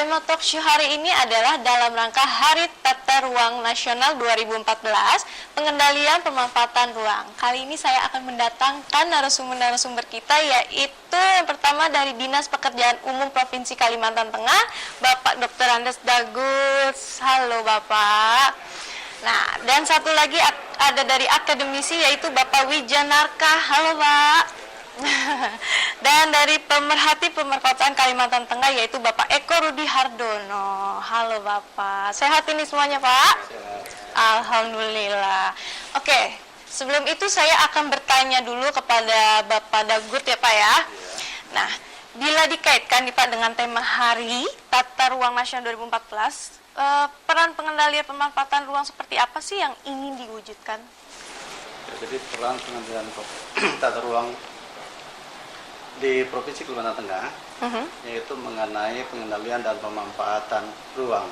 tema talk show hari ini adalah dalam rangka Hari Tata Ruang Nasional 2014, pengendalian pemanfaatan ruang. Kali ini saya akan mendatangkan narasumber-narasumber kita, yaitu yang pertama dari Dinas Pekerjaan Umum Provinsi Kalimantan Tengah, Bapak Dr. Andes Dagus. Halo Bapak. Nah, dan satu lagi ada dari akademisi, yaitu Bapak Wijanarka. Halo Pak. Dan dari pemerhati pemerkosaan Kalimantan Tengah, yaitu Bapak Eko Rudi Hardono. Halo Bapak, sehat ini semuanya Pak? Sehat. Alhamdulillah. Oke, sebelum itu saya akan bertanya dulu kepada Bapak Dagut ya Pak ya. Nah, bila dikaitkan nih Pak dengan tema Hari Tata Ruang Nasional 2014, peran pengendalian pemanfaatan ruang seperti apa sih yang ingin diwujudkan? Ya, jadi peran pengendalian tata ruang di Provinsi Kalimantan Tengah, yaitu mengenai pengendalian dan pemanfaatan ruang.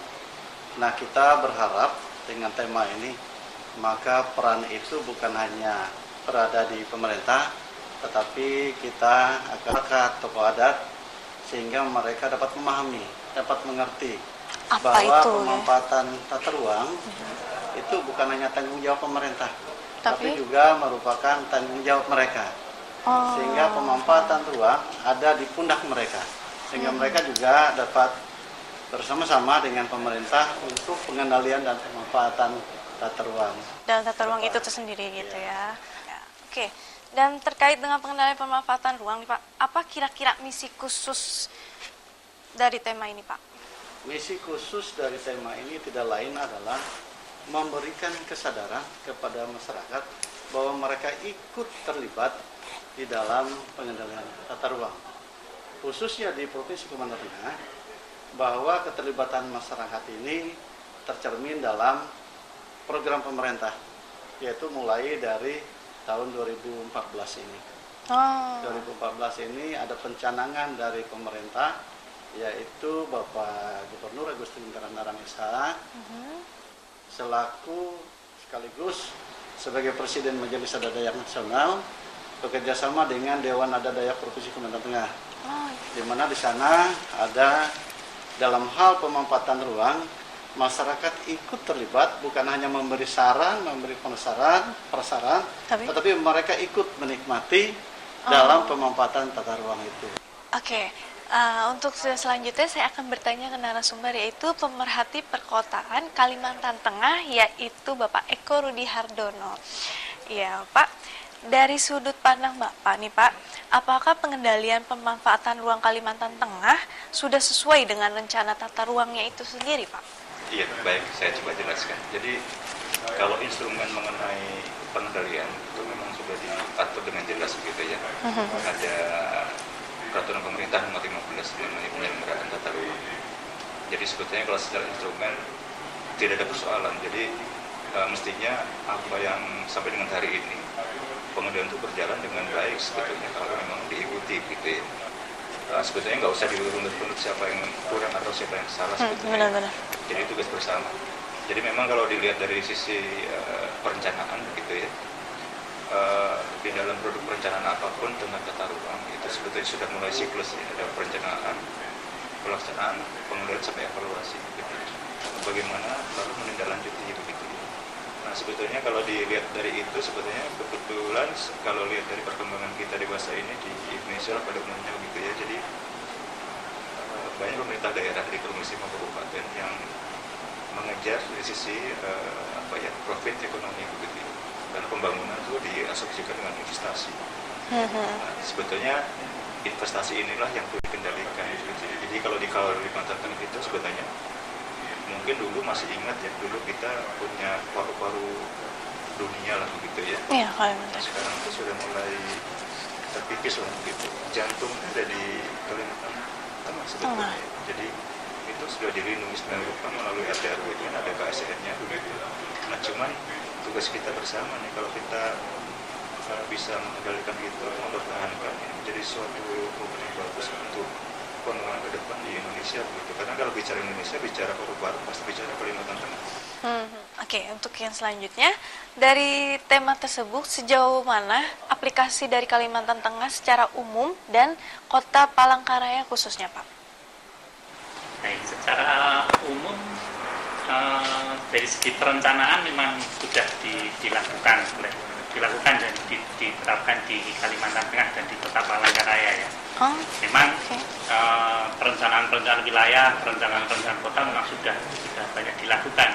Nah, kita berharap dengan tema ini, maka peran itu bukan hanya berada di pemerintah, tetapi kita akan ke tokoh adat, sehingga mereka dapat memahami, dapat mengerti bahwa pemanfaatan tata ruang itu bukan hanya tanggung jawab pemerintah, tapi juga merupakan tanggung jawab mereka. Sehingga pemanfaatan ruang ada di pundak mereka, sehingga mereka juga dapat bersama-sama dengan pemerintah untuk pengendalian dan pemanfaatan tata ruang. Dan tata ruang itu tersendiri gitu ya. Oke. Dan terkait dengan pengendalian pemanfaatan ruang nih Pak, apa kira-kira misi khusus dari tema ini Pak? Misi khusus dari tema ini tidak lain adalah memberikan kesadaran kepada masyarakat bahwa mereka ikut terlibat di dalam pengendalian tata ruang, khususnya di Provinsi Kalimantan Tengah, bahwa keterlibatan masyarakat ini tercermin dalam program pemerintah, yaitu mulai dari tahun 2014 ini. 2014 ini ada pencanangan dari pemerintah, yaitu Bapak Gubernur Agus Lingkaran Narang SH selaku sekaligus sebagai Presiden Majelis Adat Dayak Nasional, bekerjasama dengan Dewan Adat Dayak Provinsi Kalimantan Tengah, di mana di sana ada dalam hal pemanfaatan ruang, masyarakat ikut terlibat, bukan hanya memberi saran, memberi prasaran, tetapi mereka ikut menikmati dalam pemanfaatan tata ruang itu. Oke. Untuk selanjutnya saya akan bertanya ke narasumber, yaitu pemerhati perkotaan Kalimantan Tengah, yaitu Bapak Eko Rudi Hardono. Ya Pak, dari sudut pandang Bapak nih Pak, apakah pengendalian pemanfaatan ruang Kalimantan Tengah sudah sesuai dengan rencana tata ruangnya itu sendiri Pak? Iya, baik, saya coba jelaskan. Jadi kalau instrumen mengenai pengendalian itu memang sudah diatur dengan jelas gitu ya. Ada peraturan pemerintah nomor 15 mengenai penyelenggaraan tata ruang. Jadi sebetulnya kalau secara instrumen tidak ada persoalan. Jadi mestinya apa yang sampai dengan hari ini pengendalian itu berjalan dengan baik sebetulnya kalau memang diikuti gitu ya. Sebetulnya nggak usah dirunut-runut siapa yang kurang atau siapa yang salah sebetulnya. Benar-benar. Jadi tugas bersama. Jadi memang kalau dilihat dari sisi perencanaan begitu ya, di dalam produk perencanaan apapun tentang tata ruang itu sebetulnya sudah mulai siklus ya, ada perencanaan, pelaksanaan, pengendalian sampai evaluasi gitu. Bagaimana lalu menindaklanjuti begitu. Nah sebetulnya kalau dilihat dari itu sebetulnya kebetulan kalau lihat dari perkembangan kita dewasa ini di Indonesia pada umumnya begitu ya, jadi banyak pemerintah daerah di provinsi maupun kabupaten yang mengejar dari sisi profit ekonomi begitu. Dan pembangunan itu diasosiasikan dengan investasi. Nah, sebetulnya investasi inilah yang perlu dikendalikan. Jadi kalau di Kalimantan Tengah itu sebetulnya mungkin dulu masih ingat ya, dulu kita punya paru-paru dunia lah begitu ya. Iya, Kalimantan. Sekarang itu sudah mulai terkikis lah begitu. Jantungnya ada di Kalimantan Tengah sebetulnya. Jadi itu sudah dilindungi sedemikian rupa melalui RT/RW itu kan ada KSN-nya begitu. Nah cuman tugas kita bersama nih kalau kita bisa mengendalikan itu, mempertahankan menjadi suatu hubungan yang bagus untuk pengembangan ke depan di Indonesia begitu. Karena kalau bicara Indonesia, bicara paru-paru pasti bicara Kalimantan Tengah. Oke, untuk yang selanjutnya dari tema tersebut sejauh mana aplikasi dari Kalimantan Tengah secara umum dan Kota Palangkaraya khususnya Pak? Baik, secara umum dari segi perencanaan memang sudah dilakukan dan diterapkan di Kalimantan Tengah dan di Kota Palangkaraya ya. Oh, Memang oke. perencanaan wilayah, perencanaan kota memang sudah banyak dilakukan.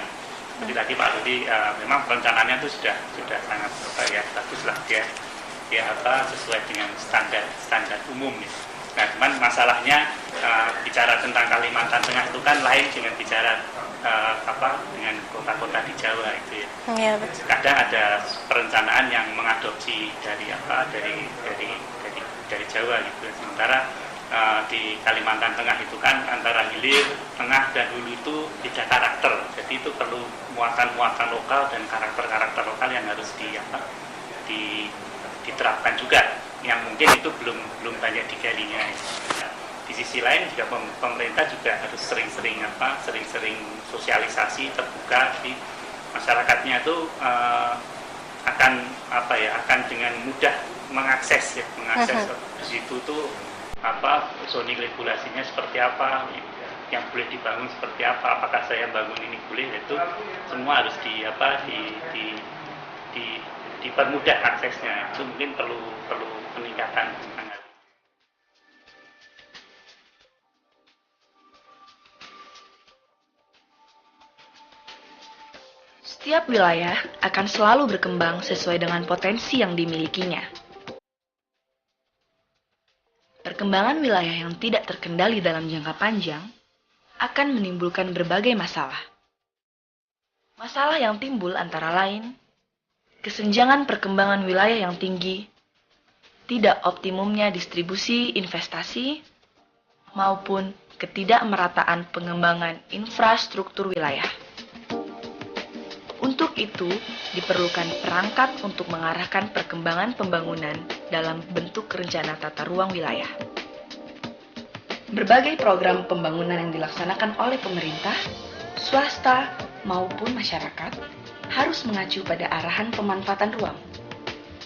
Seperti tadi Pak Rudi, memang perencanaannya itu sudah sangat bagus lah dia sesuai dengan standar umum. Ya. Nah, cuman masalahnya bicara tentang Kalimantan Tengah itu kan lain dengan bicara dengan kota-kota di Jawa itu ya. Iya, betul. Kadang ada perencanaan yang mengadopsi dari Jawa gitu. Sementara di Kalimantan Tengah itu kan antara hilir, tengah dan hulu itu beda karakter. Jadi itu perlu muatan-muatan lokal dan karakter-karakter lokal yang harus diterapkan juga. Yang mungkin itu belum banyak digalinya. Di sisi lain juga pemerintah juga harus sering-sering sosialisasi terbuka di masyarakatnya itu akan dengan mudah mengakses di situ tuh zoning regulasinya seperti apa, yang boleh dibangun seperti apa, apakah saya bangun ini boleh, itu semua harus dipermudah aksesnya. Itu mungkin perlu peningkatan. Setiap wilayah akan selalu berkembang sesuai dengan potensi yang dimilikinya. Perkembangan wilayah yang tidak terkendali dalam jangka panjang akan menimbulkan berbagai masalah. Masalah yang timbul antara lain, kesenjangan perkembangan wilayah yang tinggi, tidak optimumnya distribusi investasi, maupun ketidakmerataan pengembangan infrastruktur wilayah. Untuk itu, diperlukan perangkat untuk mengarahkan perkembangan pembangunan dalam bentuk rencana tata ruang wilayah. Berbagai program pembangunan yang dilaksanakan oleh pemerintah, swasta, maupun masyarakat harus mengacu pada arahan pemanfaatan ruang,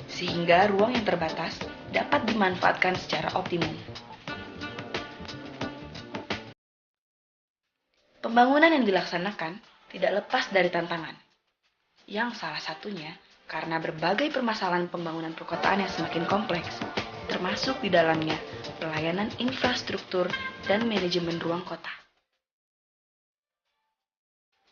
sehingga ruang yang terbatas dapat dimanfaatkan secara optimum. Pembangunan yang dilaksanakan tidak lepas dari tantangan, yang salah satunya karena berbagai permasalahan pembangunan perkotaan yang semakin kompleks, termasuk di dalamnya pelayanan infrastruktur dan manajemen ruang kota.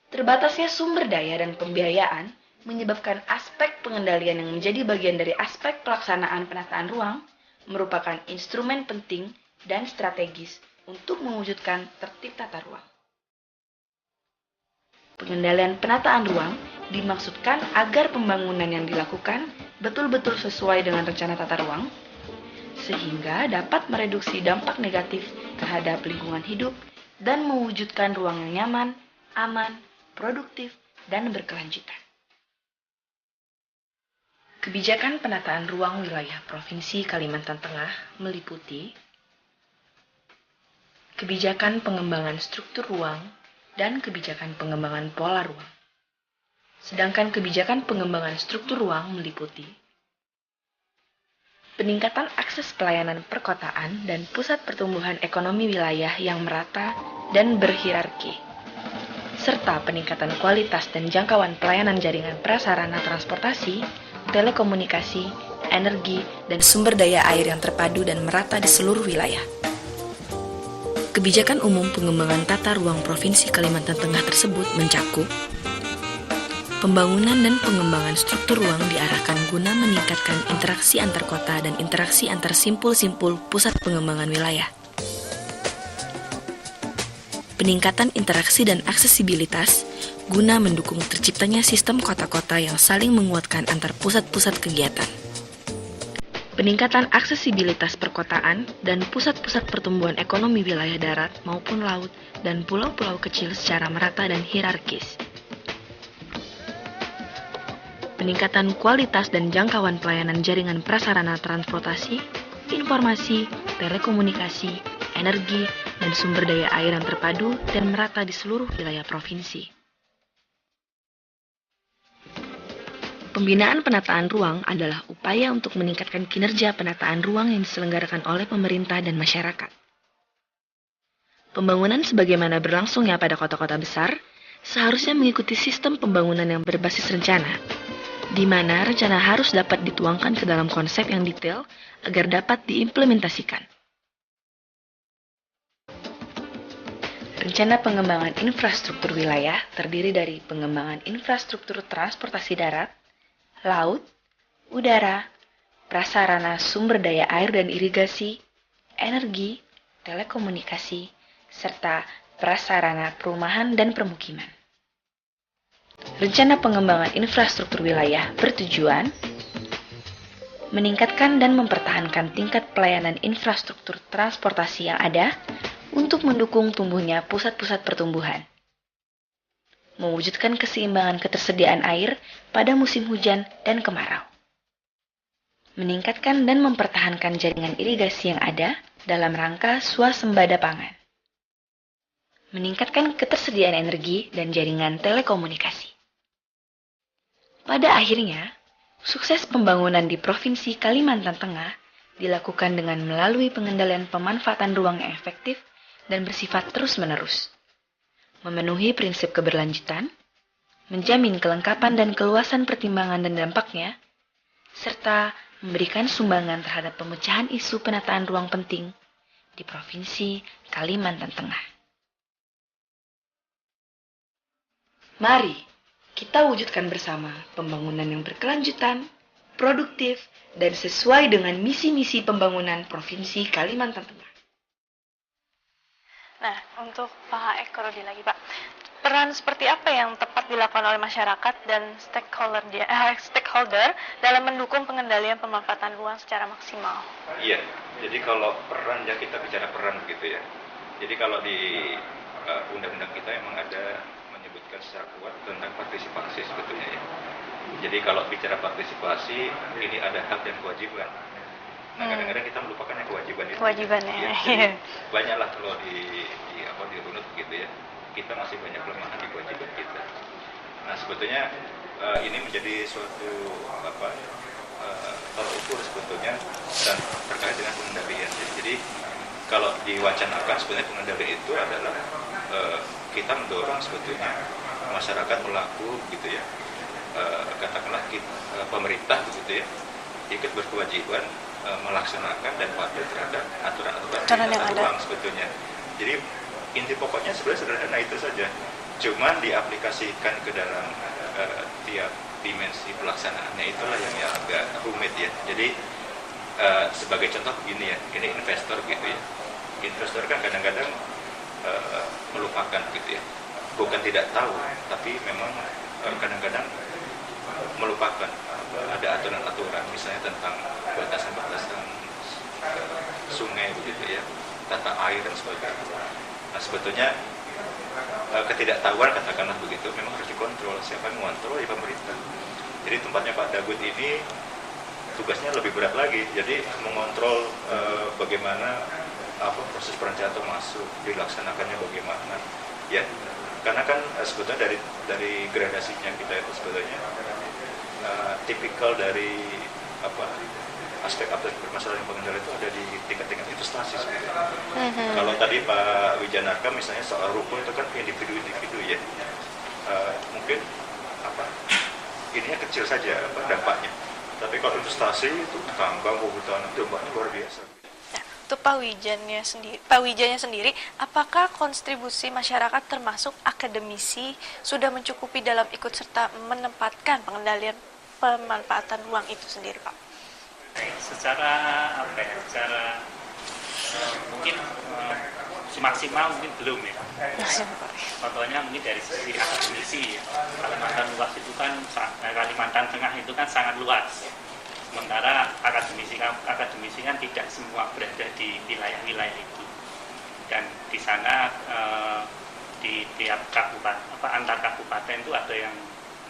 Terbatasnya sumber daya dan pembiayaan menyebabkan aspek pengendalian yang menjadi bagian dari aspek pelaksanaan penataan ruang merupakan instrumen penting dan strategis untuk mewujudkan tertib tata ruang. Pengendalian penataan ruang dimaksudkan agar pembangunan yang dilakukan betul-betul sesuai dengan rencana tata ruang, sehingga dapat mereduksi dampak negatif terhadap lingkungan hidup dan mewujudkan ruang yang nyaman, aman, produktif, dan berkelanjutan. Kebijakan penataan ruang wilayah Provinsi Kalimantan Tengah meliputi kebijakan pengembangan struktur ruang dan kebijakan pengembangan pola ruang. Sedangkan kebijakan pengembangan struktur ruang meliputi peningkatan akses pelayanan perkotaan dan pusat pertumbuhan ekonomi wilayah yang merata dan berhierarki, serta peningkatan kualitas dan jangkauan pelayanan jaringan prasarana transportasi, telekomunikasi, energi, dan sumber daya air yang terpadu dan merata di seluruh wilayah. Kebijakan umum pengembangan tata ruang Provinsi Kalimantan Tengah tersebut mencakup pembangunan dan pengembangan struktur ruang diarahkan guna meningkatkan interaksi antar kota dan interaksi antar simpul-simpul pusat pengembangan wilayah. Peningkatan interaksi dan aksesibilitas guna mendukung terciptanya sistem kota-kota yang saling menguatkan antar pusat-pusat kegiatan. Peningkatan aksesibilitas perkotaan dan pusat-pusat pertumbuhan ekonomi wilayah darat maupun laut dan pulau-pulau kecil secara merata dan hierarkis. Peningkatan kualitas dan jangkauan pelayanan jaringan prasarana transportasi, informasi, telekomunikasi, energi, dan sumber daya air yang terpadu dan merata di seluruh wilayah provinsi. Pembinaan penataan ruang adalah upaya untuk meningkatkan kinerja penataan ruang yang diselenggarakan oleh pemerintah dan masyarakat. Pembangunan sebagaimana berlangsungnya pada kota-kota besar seharusnya mengikuti sistem pembangunan yang berbasis rencana, di mana rencana harus dapat dituangkan ke dalam konsep yang detail agar dapat diimplementasikan. Rencana pengembangan infrastruktur wilayah terdiri dari pengembangan infrastruktur transportasi darat, laut, udara, prasarana sumber daya air dan irigasi, energi, telekomunikasi, serta prasarana perumahan dan permukiman. Rencana pengembangan infrastruktur wilayah bertujuan meningkatkan dan mempertahankan tingkat pelayanan infrastruktur transportasi yang ada untuk mendukung tumbuhnya pusat-pusat pertumbuhan. Mewujudkan keseimbangan ketersediaan air pada musim hujan dan kemarau. Meningkatkan dan mempertahankan jaringan irigasi yang ada dalam rangka swasembada pangan. Meningkatkan ketersediaan energi dan jaringan telekomunikasi. Pada akhirnya, sukses pembangunan di Provinsi Kalimantan Tengah dilakukan dengan melalui pengendalian pemanfaatan ruang yang efektif dan bersifat terus-menerus, memenuhi prinsip keberlanjutan, menjamin kelengkapan dan keluasan pertimbangan dan dampaknya, serta memberikan sumbangan terhadap pemecahan isu penataan ruang penting di Provinsi Kalimantan Tengah. Mari kita wujudkan bersama pembangunan yang berkelanjutan, produktif, dan sesuai dengan misi-misi pembangunan Provinsi Kalimantan Tengah. Nah, untuk Pak Eko Rudi lagi, Pak. Peran seperti apa yang tepat dilakukan oleh masyarakat dan stakeholder dalam mendukung pengendalian pemanfaatan ruang secara maksimal? Iya, jadi kalau peran, ya kita bicara peran gitu ya. Jadi kalau di undang-undang kita emang ada menyebutkan secara kuat tentang partisipasi sebetulnya ya. Jadi kalau bicara partisipasi, ini ada hak dan kewajiban. Nah kadang-kadang kita melupakan yang kewajiban itu. Kewajibannya. Ya, jadi banyaklah kalau dirunut gitu ya. Kita masih banyak kelemahan di kewajiban kita. Nah sebetulnya ini menjadi suatu tolak ukur sebetulnya dan terkait dengan pengendalian. Jadi kalau diwacanakan sebenarnya pengendalian itu adalah kita mendorong sebetulnya masyarakat melakukan gitu ya, katakanlah pemerintah gitu ya, ikut berkewajiban melaksanakan dan patuh terhadap aturan-aturan tata ruang sebetulnya. Jadi inti pokoknya sebenarnya sederhana itu saja, cuman diaplikasikan ke dalam tiap dimensi pelaksanaannya itulah yang agak rumit ya. Jadi sebagai contoh begini ya, ini investor gitu ya, investor kan kadang-kadang melupakan gitu ya, bukan tidak tahu tapi memang kadang-kadang melupakan ada aturan-aturan misalnya tentang batasan-batasan sungai begitu ya, tata air dan sebagainya. Nah sebetulnya ketidaktahuan katakanlah begitu memang harus dikontrol. Siapa yang mengontrol? Ya pemerintah. Jadi tempatnya Pak Dagut ini tugasnya lebih berat lagi, jadi mengontrol bagaimana proses perencanaan itu masuk, dilaksanakannya bagaimana ya, karena kan sebetulnya dari gradasinya kita itu sebetulnya tipikal dari aspek-aspek permasalahan pengendalian itu ada di tingkat-tingkat investasi sebetulnya. Kalau tadi Pak Wijanarka misalnya soal ruko itu kan individu-individu ya, mungkin ininya kecil saja dampaknya, tapi kalau investasi itu tambang, kehutanan, dampaknya luar biasa. Untuk Pak Wijannya sendiri, apakah kontribusi masyarakat termasuk akademisi sudah mencukupi dalam ikut serta menempatkan pengendalian pemanfaatan ruang itu sendiri, Pak? Secara mungkin maksimal mungkin belum ya. Contohnya mungkin dari sisi akademisi ya. Kalimantan luas itu kan, Kalimantan Tengah itu kan sangat luas. Sementara akademisi kan tidak semua berada di wilayah-wilayah itu, dan di sana di tiap kabupaten antar kabupaten itu ada yang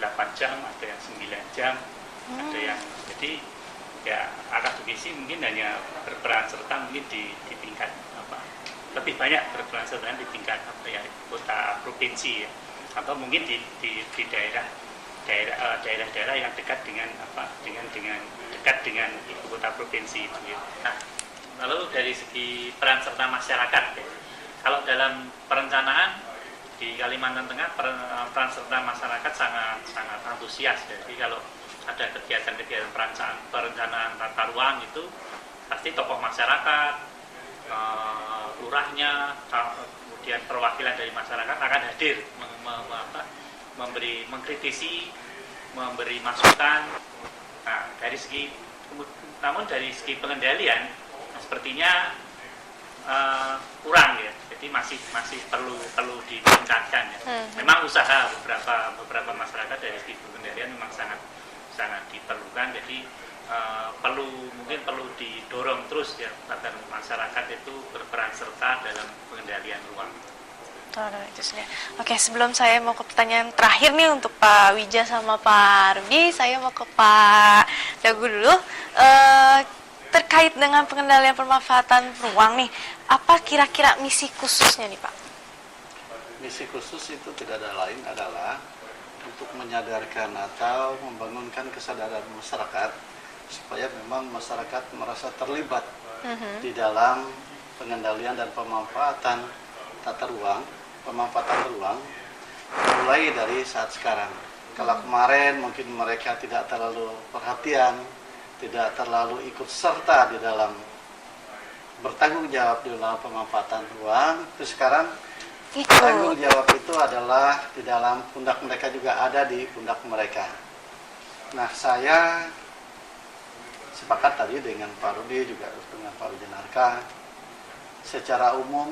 8 jam, ada yang 9 jam, ada yang, jadi ya akademisi mungkin hanya berperan serta mungkin di tingkat lebih banyak berperan serta di tingkat kota provinsi ya, atau mungkin di daerah-daerah yang dekat dengan dekat dengan ibu kota provinsi itu ya. Nah, lalu dari segi peran serta masyarakat ya, Kalau dalam perencanaan di Kalimantan Tengah, peran serta masyarakat sangat sangat antusias. Jadi kalau ada kegiatan-kegiatan perencanaan tata ruang itu pasti tokoh masyarakat, lurahnya, kemudian perwakilan dari masyarakat akan hadir mengkritisi, memberi masukan. Nah, namun dari segi pengendalian sepertinya kurang ya. Jadi masih perlu ditingkatkan ya. Memang usaha beberapa masyarakat dari segi pengendalian memang sangat diperlukan. Jadi mungkin perlu didorong terus ya agar masyarakat itu berperan serta dalam pengendalian ruang. Oke, sebelum saya mau ke pertanyaan terakhir nih untuk Pak Wija sama Pak Rudy, saya mau ke Pak Dagu dulu. Terkait dengan pengendalian pemanfaatan ruang nih, apa kira-kira misi khususnya nih Pak? Misi khusus itu tidak ada lain adalah untuk menyadarkan atau membangunkan kesadaran masyarakat supaya memang masyarakat merasa terlibat di dalam pengendalian dan pemanfaatan tata ruang, pemanfaatan ruang mulai dari saat sekarang. Kalau kemarin mungkin mereka tidak terlalu perhatian, tidak terlalu ikut serta di dalam bertanggung jawab di dalam pemanfaatan ruang, terus sekarang tanggung jawab itu adalah di dalam pundak mereka juga ada di pundak mereka. Nah, saya sepakat tadi dengan Pak Rudy juga dengan Pak Wijanarka, secara umum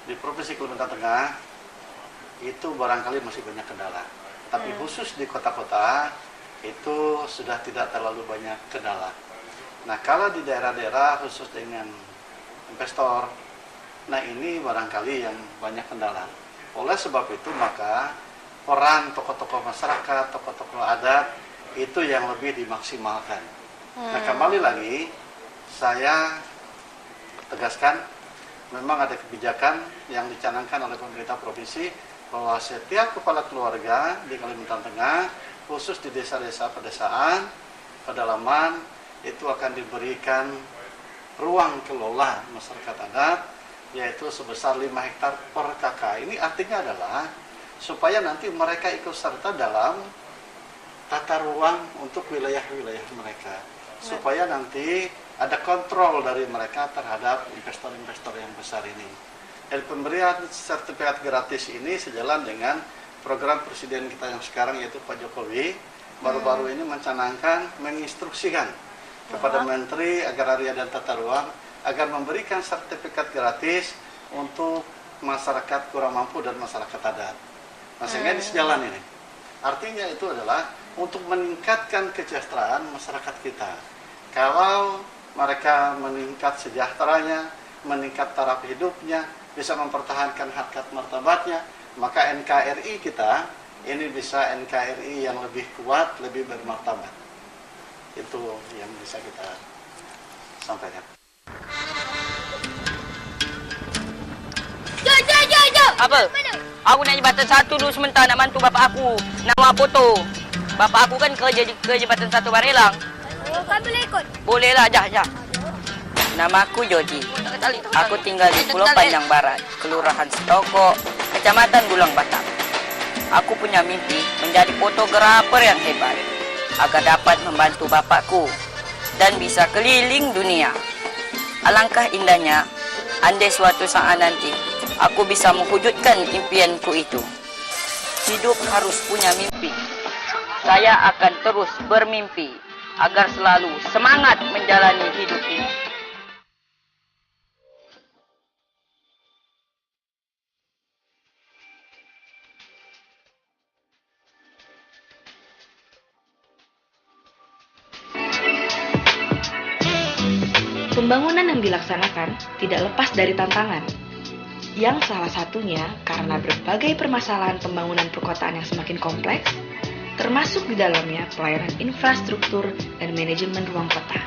di Provinsi Kalimantan Tengah itu barangkali masih banyak kendala, tapi khusus di kota-kota itu sudah tidak terlalu banyak kendala. Nah, kalau di daerah-daerah khusus dengan investor, nah ini barangkali yang banyak kendala. Oleh sebab itu maka peran tokoh-tokoh masyarakat, tokoh-tokoh adat itu yang lebih dimaksimalkan. Nah, kembali lagi saya tegaskan, memang ada kebijakan yang dicanangkan oleh pemerintah provinsi bahwa setiap kepala keluarga di Kalimantan Tengah, khusus di desa-desa pedesaan, pedalaman, itu akan diberikan ruang kelola masyarakat adat, yaitu sebesar 5 hektar per KK. Ini artinya adalah supaya nanti mereka ikut serta dalam tata ruang untuk wilayah-wilayah mereka, supaya nanti ada kontrol dari mereka terhadap investor-investor yang besar ini. Dan pemberian sertifikat gratis ini sejalan dengan program presiden kita yang sekarang, yaitu Pak Jokowi, baru-baru ini mencanangkan, menginstruksikan kepada Menteri Agraria dan Tata Ruang agar memberikan sertifikat gratis untuk masyarakat kurang mampu dan masyarakat adat. Nah, sehingga di sejalan ini. Artinya itu adalah untuk meningkatkan kesejahteraan masyarakat kita. Kalau mereka meningkat sejahteranya, meningkat taraf hidupnya, bisa mempertahankan harkat martabatnya, maka NKRI kita ini bisa NKRI yang lebih kuat, lebih bermartabat. Itu yang bisa kita sampaikan. Jo. Apa? Aku naik jabatan 1 dulu sementara nak bantu bapak aku. Nama foto. Bapak aku kan kerja ke jabatan 1 Barelang. Oh, kan boleh ikut? Bolehlah, jah. Nama aku Jody. Aku tinggal di Pulau Panjang Barat, Kelurahan Setoko, Kecamatan Bulang Batam. Aku punya mimpi menjadi fotografer yang hebat agar dapat membantu bapakku dan bisa keliling dunia. Alangkah indahnya andai suatu saat nanti aku bisa mewujudkan impianku itu. Hidup harus punya mimpi. Saya akan terus bermimpi agar selalu semangat menjalani hidup ini. Pembangunan yang dilaksanakan tidak lepas dari tantangan, yang salah satunya karena berbagai permasalahan pembangunan perkotaan yang semakin kompleks, termasuk di dalamnya pelayanan infrastruktur dan manajemen ruang kota.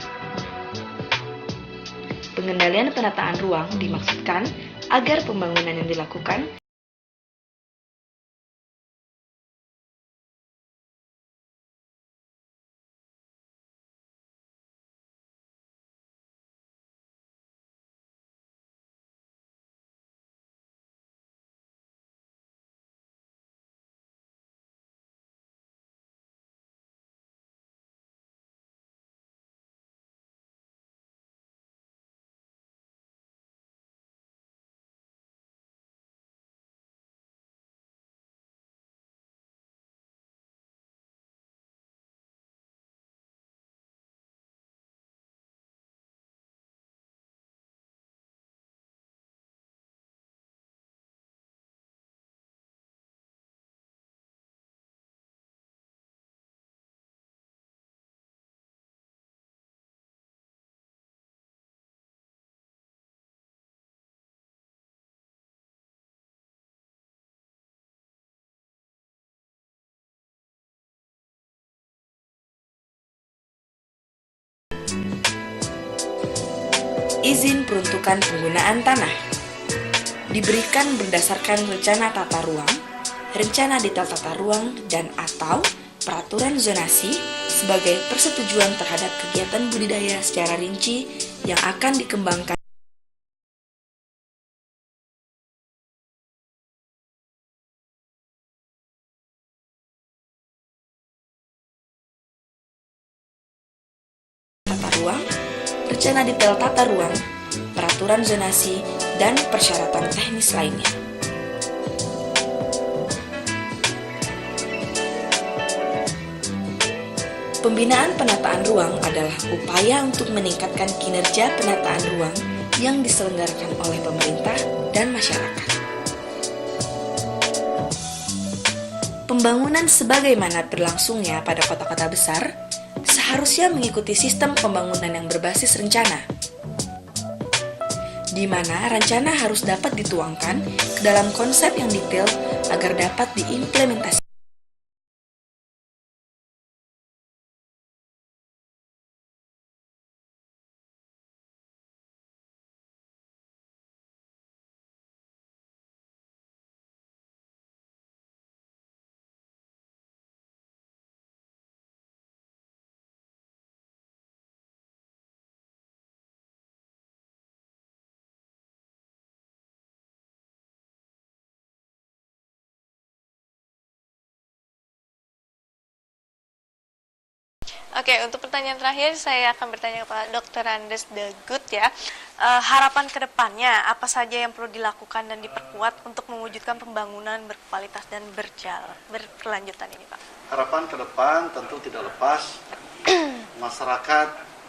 Pengendalian penataan ruang dimaksudkan agar pembangunan yang dilakukan Izin peruntukan penggunaan tanah diberikan berdasarkan rencana tata ruang, rencana detail tata ruang, dan atau peraturan zonasi sebagai persetujuan terhadap kegiatan budidaya secara rinci yang akan dikembangkan tata ruang, rencana detail tata ruang, peraturan zonasi, dan persyaratan teknis lainnya. Pembinaan penataan ruang adalah upaya untuk meningkatkan kinerja penataan ruang yang diselenggarakan oleh pemerintah dan masyarakat. Pembangunan sebagaimana berlangsungnya pada kota-kota besar seharusnya mengikuti sistem pembangunan yang berbasis rencana, di mana rencana harus dapat dituangkan ke dalam konsep yang detail agar dapat diimplementasikan. Oke, untuk pertanyaan terakhir saya akan bertanya kepada Dr. Andes Dagut ya. Harapan ke depannya apa saja yang perlu dilakukan dan diperkuat untuk mewujudkan pembangunan berkualitas dan berkelanjutan ini, Pak? Harapan ke depan tentu tidak lepas masyarakat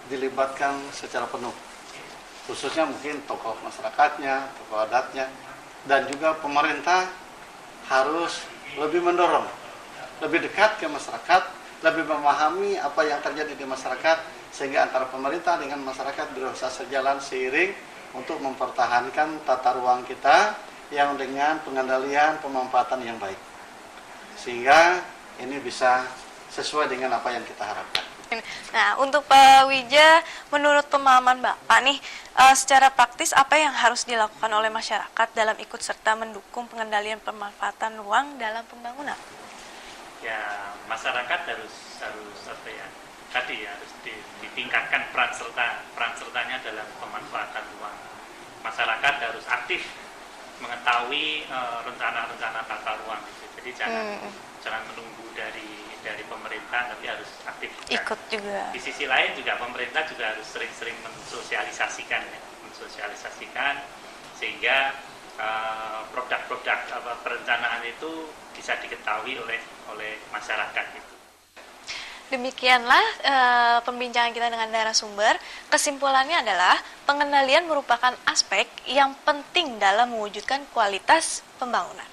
dilibatkan secara penuh, khususnya mungkin tokoh masyarakatnya, tokoh adatnya, dan juga pemerintah harus lebih mendorong, lebih dekat ke masyarakat, lebih memahami apa yang terjadi di masyarakat, sehingga antara pemerintah dengan masyarakat berusaha sejalan seiring untuk mempertahankan tata ruang kita yang dengan pengendalian pemanfaatan yang baik, sehingga ini bisa sesuai dengan apa yang kita harapkan. Nah, untuk Pak Wija, menurut pemahaman Bapak nih, secara praktis apa yang harus dilakukan oleh masyarakat dalam ikut serta mendukung pengendalian pemanfaatan ruang dalam pembangunan? Ya, masyarakat harus apa ya, tadi ya, harus ditingkatkan peran sertanya dalam pemanfaatan ruang. Masyarakat harus aktif mengetahui rencana-rencana tata ruang gitu. Jadi jangan menunggu dari pemerintah, tapi harus aktif juga. Ikut juga. Di sisi lain juga pemerintah juga harus sering-sering mensosialisasikan sehingga produk-produk perencanaan itu bisa diketahui oleh masyarakat gitu. Demikianlah pembincangan kita dengan narasumber. Kesimpulannya adalah pengendalian merupakan aspek yang penting dalam mewujudkan kualitas pembangunan.